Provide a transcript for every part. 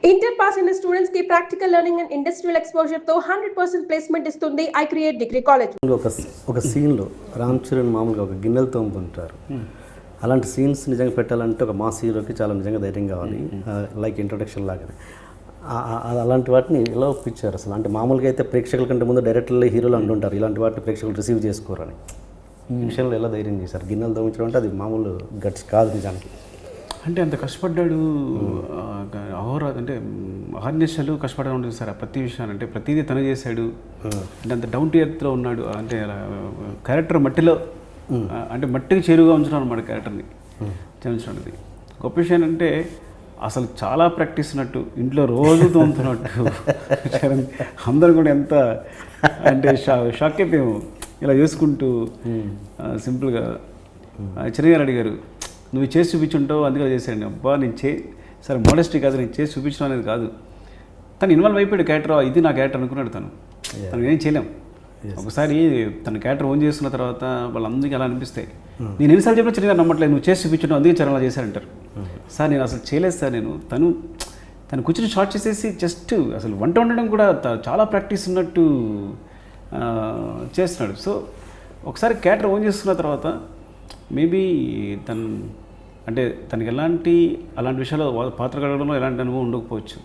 Inter pass అయిన students కి practical learning and industrial exposure తో 100% ప్లేస్మెంట్ ఇస్తుంది ఐ క్రియేట్ డిగ్రీ కాలేజ్. ఒక సీన్లో రామ్ చరణ్ మామూలుగా ఒక గిన్నెలు తోముతుంటారు. అలాంటి సీన్స్ నిజంగా పెట్టాలంటే ఒక మాస్ హీరోకి చాలా నిజంగా ధైర్యం కావాలి, లైక్ ఇంట్రొడక్షన్ లాగానే. అలాంటి వాటిని ఎలా ఒప్పించారు అసలు? అంటే మామూలుగా అయితే ప్రేక్షకుల కంటే ముందు డైరెక్టర్లు హీరోలు అంటుంటారు ఇలాంటి వాటిని ప్రేక్షకులు రిసీవ్ చేసుకోరని. ఈ విషయంలో ఎలా ధైర్యం చేశారు? గిన్నెలు తోమించడం అంటే అది మామూలు గట్స్ కాదు నిజానికి. అంటే అంత కష్టపడ్డాడు, అంటే అహర్నిశలు కష్టపడడం ఉంటుంది సార్. ప్రతి విషయాన్ని అంటే ప్రతిదీ తను చేశాడు. అంటే అంత డౌన్ టు ఎర్త్లో ఉన్నాడు. అంటే క్యారెక్టర్ మట్టిలో అంటే మట్టికి చేరువుగా ఉంచడం అనమాట క్యారెక్టర్ని చేయించడం. గొప్ప విషయం అంటే అసలు చాలా ప్రాక్టీస్ ఉన్నట్టు, ఇంట్లో రోజు తోముతున్నట్టు. అందరూ కూడా ఎంత అంటే షాక్ అయిపోయాము ఇలా చేసుకుంటూ. సింపుల్గా చిరంజీవి అడిగారు, నువ్వు చేసి చూపించుంటావు అందుకే చేశాడు. అబ్బా నేను సరే మోడెస్టీ కాదు, నేను చేసి చూపించడం అనేది కాదు. తను ఇన్వాల్వ్ అయిపోయాడు క్యారెక్టర్. ఇది నా క్యారెక్టర్ అనుకున్నాడు తను ఏం చేయలేం. ఒకసారి తన క్యారెక్టర్ ఓన్ చేసుకున్న తర్వాత వాళ్ళందరికీ అలా అనిపిస్తాయి. నేను ఎన్నిసార్లు చెప్పినా చిరంజీవి నమ్మట్లేదు, నువ్వు చేసి చూపించడం అందుకే చరణ్ అలా చేశారంటారు. సార్ నేను అసలు చేయలేదు సార్, తను కూర్చొని షార్ట్ చేసేసి జస్ట్ అసలు వంట వండడం కూడా చాలా ప్రాక్టీస్ ఉన్నట్టు చేస్తున్నాడు. సో ఒకసారి క్యారెక్టర్ ఓన్ చేసుకున్న తర్వాత మేబీ అంటే తనకి అలాంటి విషయాలు పాత్ర కడగడంలో ఎలాంటి అనుభవం ఉండకపోవచ్చు.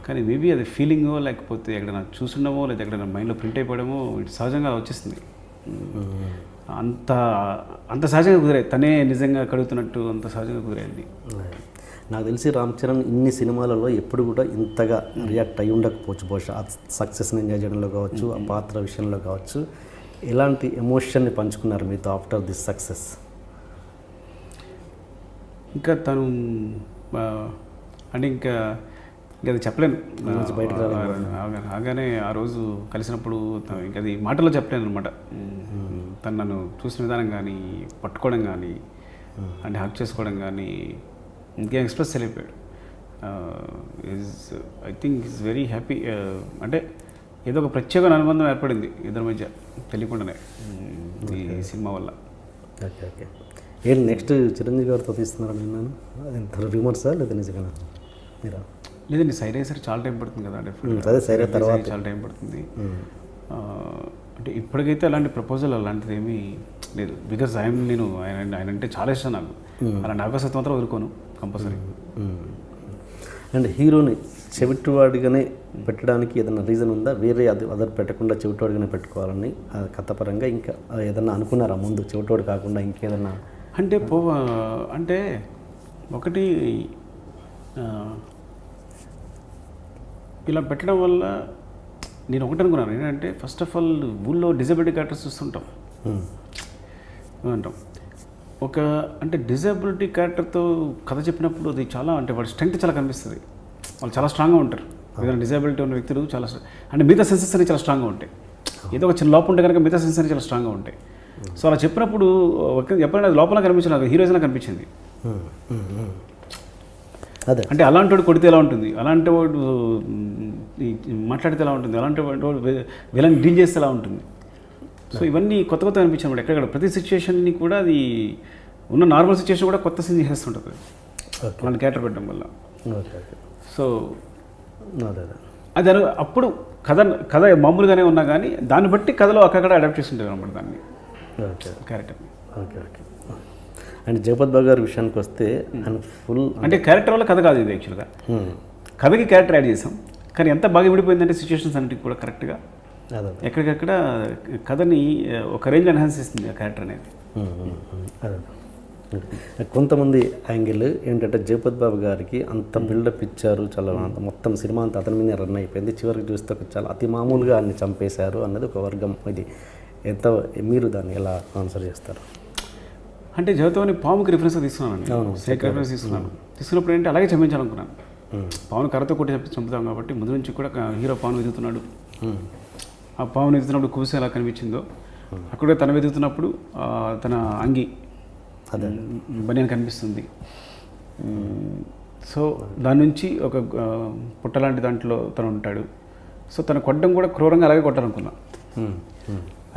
కానీ మేబీ అది ఫీలింగో లేకపోతే ఎక్కడైనా చూసుండమో లేదా ఎక్కడైనా మైండ్లో ప్రింట్ అయిపోవడమో ఇటు సహజంగా వచ్చేసింది. అంత సహజంగా కుదిరాయి, తనే నిజంగా కడుగుతున్నట్టు అంత సహజంగా కుదిరాయింది. నాకు తెలిసి రామ్ చరణ్ ఇన్ని సినిమాలలో ఎప్పుడు కూడా ఇంతగా రియాక్ట్ అయ్యి ఉండకపోవచ్చు. బహుశా ఆ సక్సెస్ని ఎంజాయ్ చేయడంలో కావచ్చు, ఆ పాత్ర విషయంలో కావచ్చు. ఎలాంటి ఎమోషన్ని పంచుకున్నారు మీతో ఆఫ్టర్ దిస్ సక్సెస్? ఇంకా తను అంటే ఇంకా అది చెప్పలేను. బయటకు రాగానే ఆ రోజు కలిసినప్పుడు ఇంకా అది మాటల్లో చెప్పలేను అనమాట. తను నన్ను చూసిన విధానం కానీ, పట్టుకోవడం కానీ, అంటే హక్ చేసుకోవడం కానీ ఇంకేం ఎక్స్ప్రెస్ చేయలేకపోయాడు. I think is very happy. అంటే ఏదో ఒక ప్రత్యేకమైన అనుబంధం ఏర్పడింది ఇద్దరి మధ్య తెలియకుండానే ఈ సినిమా వల్ల. Okay okay. ఏంటి నెక్స్ట్ చిరంజీవి గారితో తీస్తున్నారా? నేను అది రిమోట్సా లేదా నిజంగా మీరా? లేదండి, సైడ్ అయ్యేసరికి చాలా టైం పడుతుంది కదా. అదే సైడ్ తర్వాత చాలా టైం పడుతుంది. అంటే ఇప్పటికైతే అలాంటి ప్రపోజల్ అలాంటిది ఏమీ లేదు. బికాజ్ నేను ఆయన అంటే చాలా ఇష్టం నాకు. అలాంటి అవకాశం మాత్రం వదులుకోను కంపల్సరీ. అండ్ హీరోని చెవిటివాడిగానే పెట్టడానికి ఏదైనా రీజన్ ఉందా? వేరే అదర్ పెట్టకుండా చెవిటివాడిగానే పెట్టుకోవాలని కథపరంగా ఇంకా ఏదన్నా అనుకున్నారా ముందు? చెవిటివాడు కాకుండా ఇంకేదన్నా అంటే ఒకటి ఇలా పెట్టడం వల్ల నేను ఒకటి అనుకున్నాను ఏంటంటే, ఫస్ట్ ఆఫ్ ఆల్ ఊళ్ళో డిజబిలిటీ క్యారెక్టర్స్ చూస్తుంటాం అంటాం. అంటే డిజబిలిటీ క్యారెక్టర్తో కథ చెప్పినప్పుడు అది చాలా అంటే వాడి స్ట్రెంగ్త్ చాలా కనిపిస్తుంది. వాళ్ళు చాలా స్ట్రాంగ్గా ఉంటారు. ఏదైనా డిజబిలిటీ ఉన్న వ్యక్తులు చాలా అంటే మిగతా సెన్సెస్ అనేవి చాలా స్ట్రాంగ్గా ఉంటాయి. ఏదో ఒక చిన్న లోపం ఉంటే కనుక మిగతా సెన్సెస్ అనేవి చాలా స్ట్రాంగ్గా ఉంటాయి. సో అలా చెప్పినప్పుడు ఎప్పుడైనా లోపల కనిపించిన హీరోయిజంగా కనిపించింది. అదే అంటే అలాంటి వాడు కొడితే ఎలా ఉంటుంది, అలాంటి వాడు మాట్లాడితే ఎలా ఉంటుంది, అలాంటి వాడు విలన్ డీల్ చేస్తే ఎలా ఉంటుంది. సో ఇవన్నీ కొత్త అనిపించినప్పుడు ఎక్కడ ప్రతి సిచ్యువేషన్ని కూడా అది ఉన్న నార్మల్ సిచ్యువేషన్ కూడా కొత్త సీన్ చేస్తుంటుంది అలాంటి క్యారెక్టర్ పెట్టడం వల్ల. సో అది అప్పుడు కథ మామూలుగానే ఉన్నా కానీ దాన్ని బట్టి కథలో అక్కడ అడాప్ట్ చేస్తుంటారు అనమాట దాన్ని క్యారెక్టర్ని. Okay okay. అండ్ జగపత్ బాబు గారి విషయానికి వస్తే ఫుల్ అంటే క్యారెక్టర్ వల్ల కథ కాదు ఇది. యాక్చువల్గా కథకి క్యారెక్టర్ యాడ్ చేసాం, కానీ ఎంత బాగా విడిపోయిందంటే సిచ్యువేషన్స్ అన్నిటికి కూడా కరెక్ట్గా ఎక్కడికక్కడ కథని ఒక రేంజ్ ఎన్హాన్స్ చేస్తుంది ఆ క్యారెక్టర్ అనేది. అదే కొంతమంది యాంగిల్ ఏంటంటే జగపత్ బాబు గారికి అంత బిల్డప్ ఇచ్చారు, చాలా మొత్తం సినిమా అంతా అతని మీద రన్ అయిపోయింది. చివరికి చూస్తే చాలా అతి మామూలుగా అన్ని చంపేశారు అన్నది ఒక వర్గం. ఇది ఎంత మీరు దాన్ని ఎలా ఆన్సర్ చేస్తారు? అంటే జగతోని పాముకి రిఫరెన్స్గా తీసుకున్నాను, సేక్ రిఫరెన్స్ తీసుకున్నప్పుడు ఏంటంటే అలాగే చంపించాలనుకున్నాను. పావును కర్రతో కొట్టి చంపుతాం కాబట్టి ముందు నుంచి కూడా హీరో పావును వెతుకుతున్నాడు. ఆ పావును వెతుకుతున్నప్పుడు కూసి ఎలా కనిపించిందో అక్కడే తన వెతుకుతున్నప్పుడు తన అంగి బనియన్ కనిపిస్తుంది. సో దాని నుంచి ఒక పుట్ట లాంటి దాంట్లో తను ఉంటాడు. సో తను కొట్టడం కూడా క్రూరంగా అలాగే కొట్టాలనుకున్నా.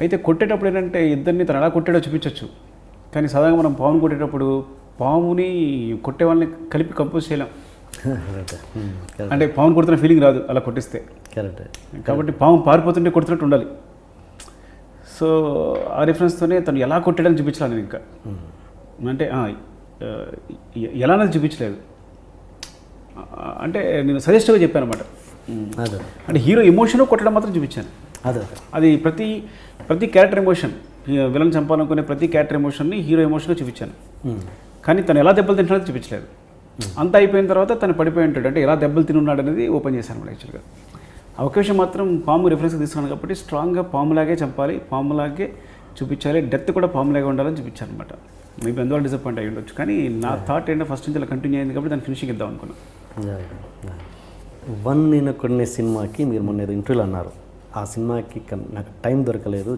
అయితే కొట్టేటప్పుడు ఏంటంటే ఇద్దరిని తను ఎలా కొట్టాడో చూపించవచ్చు, కానీ సాధారణంగా మనం పాముని కొట్టేటప్పుడు పాముని కొట్టే వాళ్ళని కలిపి కంపోజ్ చేయలేం. కరెక్ట్ అంటే పాము కొడుతున్న ఫీలింగ్ రాదు అలా కొట్టిస్తే. కరెక్ట్. కాబట్టి పాము పారిపోతుంటే కొడుతున్నట్టు ఉండాలి. సో ఆ రిఫరెన్స్తోనే తను ఎలా కొట్టాడని చూపించాలి నేను ఇంకా. అంటే ఎలా అనేది చూపించలేదు, అంటే నేను సజెస్టివ్గా చెప్పాను అనమాట. అదే అంటే హీరో ఎమోషన్ కొట్టడం మాత్రం చూపించాను. అదే అది ప్రతి క్యారెక్టర్ ఎమోషన్, విలన్ చంపాలనుకునే ప్రతి క్యారెక్టర్ ఎమోషన్ని హీరో ఎమోషన్గా చూపించాను. కానీ తను ఎలా దెబ్బలు తింటున్నాడో చూపించలేదు. అంతా అయిపోయిన తర్వాత తను పడిపోయి ఉంటాడు, అంటే ఎలా దెబ్బలు తినున్నాడు అనేది ఓపెన్ చేశాను అనమాట. యాక్చువల్గా అవకాశం మాత్రం పాము రిఫరెన్స్గా తీసుకున్నాను కాబట్టి స్ట్రాంగ్గా పాములాగే చంపాలి, పాములాగే చూపించాలి, డెత్ కూడా పాములాగే ఉండాలని చూపించాను అనమాట. మేబీ అందువల్ల డిసప్పాయింట్ అయ్యి ఉండొచ్చు, కానీ నా థాట్ ఏంటో ఫస్ట్ నుంచి అలా కంటిన్యూ అయింది కాబట్టి దాన్ని ఫినిషింగ్ ఇద్దాం అనుకున్నాను. వన్ నేను కొన్ని సినిమాకి మీరు మొన్న ఏదో ఇంటర్వ్యూలో అన్నారు, ఆ సినిమాకి నాకు టైం దొరకలేదు,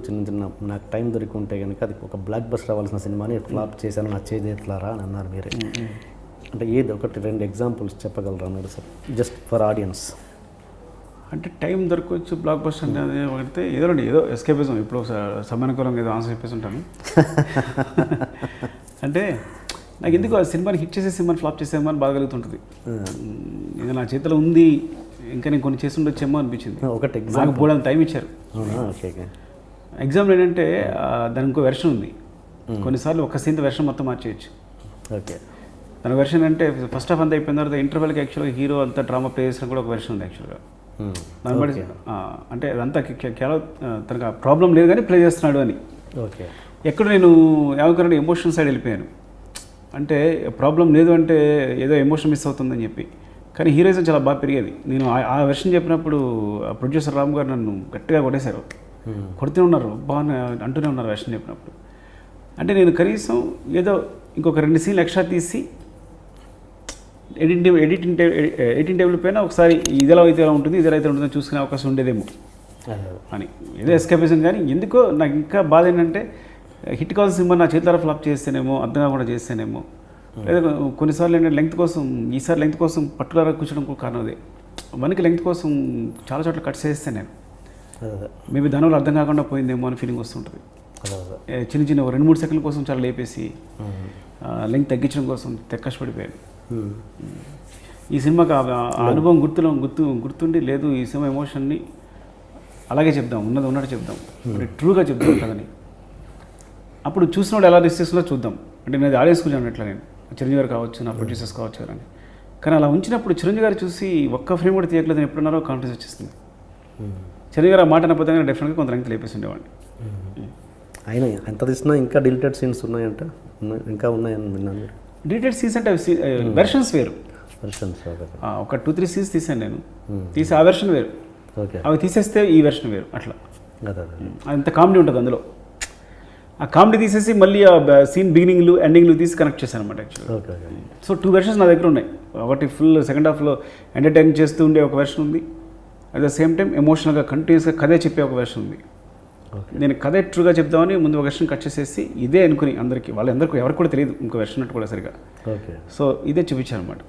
నాకు టైం దొరికి ఉంటే కనుక అది ఒక బ్లాక్ బస్టర్ అవ్వాల్సిన సినిమాని ఫ్లాప్ చేశాను, నా చేతి ఎట్లారా అని అన్నారు మీరే. అంటే ఏది ఒకటి 2 ఎగ్జాంపుల్స్ చెప్పగలరా మీరు సార్, జస్ట్ ఫర్ ఆడియన్స్? అంటే టైం దొరకవచ్చు బ్లాక్ బస్టర్ అనేది పడితే ఏదో ఎస్కేపిజం. ఇప్పుడు సమానకూలంగా ఏదో ఆన్సర్ చెప్పేసి ఉంటాను. అంటే నాకు ఎందుకు ఆ సినిమాని హిట్ చేసే సినిమాని ఫ్లాప్ చేసే సినిమాని బాగా కలుగుతుంటుంది. ఇది నా చేతిలో ఉంది, ఇంకా నేను కొన్ని చేసి ఉండొచ్చేమో అనిపించింది. ఒకటి నాకు ఎగ్జాంపుల్ బోర్డు టైం ఇచ్చారు. ఎగ్జాంపుల్ ఏంటంటే దానికి ఇంకో వెర్షన్ ఉంది. కొన్నిసార్లు ఒక సీన్ వెర్షన్ మొత్తం మార్చేయచ్చు. ఓకే. దాని వెర్షన్ అంటే ఫస్ట్ హాఫ్ అంతా అయిపోయిన తర్వాత ఇంటర్వెల్కి యాక్చువల్గా హీరో అంతా డ్రామా ప్లే చేసిన కూడా ఒక వెర్షన్ ఉంది యాక్చువల్గా. దాన్ని బట్టి అంటే అదంతా తనకు ప్రాబ్లం లేదు కానీ ప్లే చేస్తున్నాడు అని. ఓకే. ఎక్కడ నేను యావకరణ ఎమోషన్ సైడ్ వెళ్ళిపోయాను. అంటే ప్రాబ్లం లేదు అంటే ఏదో ఎమోషన్ మిస్ అవుతుందని చెప్పి, కానీ హీరోయిజం చాలా బాగా పెరిగేది. నేను ఆ వెర్షన్ చెప్పినప్పుడు ప్రొడ్యూసర్ రామ్ గారు నన్ను గట్టిగా కొట్టేశారు, కొడుతూ ఉన్నారు, బాగా అంటూనే ఉన్నారు వెర్షన్ చెప్పినప్పుడు. అంటే నేను కనీసం ఏదో ఇంకొక 2 సీన్లు ఎక్స్ట్రా తీసి ఎడిటింగ్ టేబుల్ పైన ఒకసారి ఇదిలా అయితే ఎలా ఉంటుంది, ఇదిలా అయితే ఉంటుందో చూసుకునే అవకాశం ఉండేదేమో అని ఏదో ఎస్కేపిజం. కానీ ఎందుకో నాకు ఇంకా బాధ ఏంటంటే హిట్ కావాల్సిన సినిమా నా చేతుల ఫ్లాప్ చేస్తేనేమో, అర్థం కాకుండా చేస్తేనేమో, లేదా కొన్నిసార్లు ఏంటంటే లెంగ్త్ కోసం, ఈసారి లెంగ్త్ కోసం పర్టికులర్గా కూర్చోడం కూడా కారణం అదే. మనకి లెంగ్త్ కోసం చాలా చోట్ల కట్ చేస్తే నేను మేబీ దానివల్ల అర్థం కాకుండా పోయిందేమో అని ఫీలింగ్ వస్తుంటుంది. చిన్న 2-3 సెకండ్ల కోసం చాలా లేపేసి లెంగ్త్ తగ్గించడం కోసం కష్టపడిపోయాను. ఈ సినిమాకి ఆ అనుభవం గుర్తుండి లేదు, ఈ సినిమా ఎమోషన్ని అలాగే చెప్దాం, ఉన్నట్టు చెప్దాం, ట్రూగా చెప్దాం కదని. అప్పుడు చూసినప్పుడు ఎలా రిసీవ్స్లో చూద్దాం. అంటే నేను ఆడియన్స్ గురించి అన్నట్లు, నేను చిరంజీవి గారు కావచ్చు, నా ప్రొడ్యూసర్స్ కావచ్చు అని. కానీ అలా ఉంచినప్పుడు చిరంజీవి గారు చూసి ఒక్క ఫ్రేమ్ కూడా తీయట్లేదని ఎప్పుడున్నారో కాన్ఫిడెన్స్ వచ్చేస్తుంది. చిరంజీవి గారు ఆ మాట అనకపోతే డెఫినెట్గా కొంత లెంగ్త్ లేపేసి ఉండేవాడిని. అయినా ఎంత తీసినా ఇంకా డిలీటెడ్ సీన్స్ ఉన్నాయంట, ఇంకా ఉన్నాయని విన్నాను. డిలీటెడ్ సీన్స్ అంటే వెర్షన్స్ వేరు. ఒక 2-3 సీన్స్ తీసాను నేను, తీసి ఆ వెర్షన్ వేరు, అవి తీసేస్తే ఈ వెర్షన్ వేరు. అట్లా అంత కామెడీ ఉంటుంది అందులో. ఆ కామెడీ తీసేసి మళ్ళీ ఆ సీన్ బిగినింగ్లు ఎండింగ్లు తీసి కనెక్ట్ చేశాను అనమాట యాక్చువల్గా. సో 2 వెర్షన్స్ నా దగ్గర ఉన్నాయి. ఒకటి ఫుల్ సెకండ్ హాఫ్లో ఎంటర్టైన్ చేస్తూ ఉండే ఒక వెర్షన్ ఉంది, అట్ ద సేమ్ టైం ఎమోషనల్గా కంటిన్యూస్గా కథే చెప్పే ఒక వెర్షన్ ఉంది. నేను కథ ట్రూగా చెప్దామని ముందు ఒక వెర్షన్ కట్ చేసేసి ఇదే అనుకుని అందరికీ, వాళ్ళందరికీ ఎవరికి కూడా తెలియదు ఇంకో వెర్షన్ అట్టు కూడా సరిగా. సో ఇదే చూపించాను అనమాట.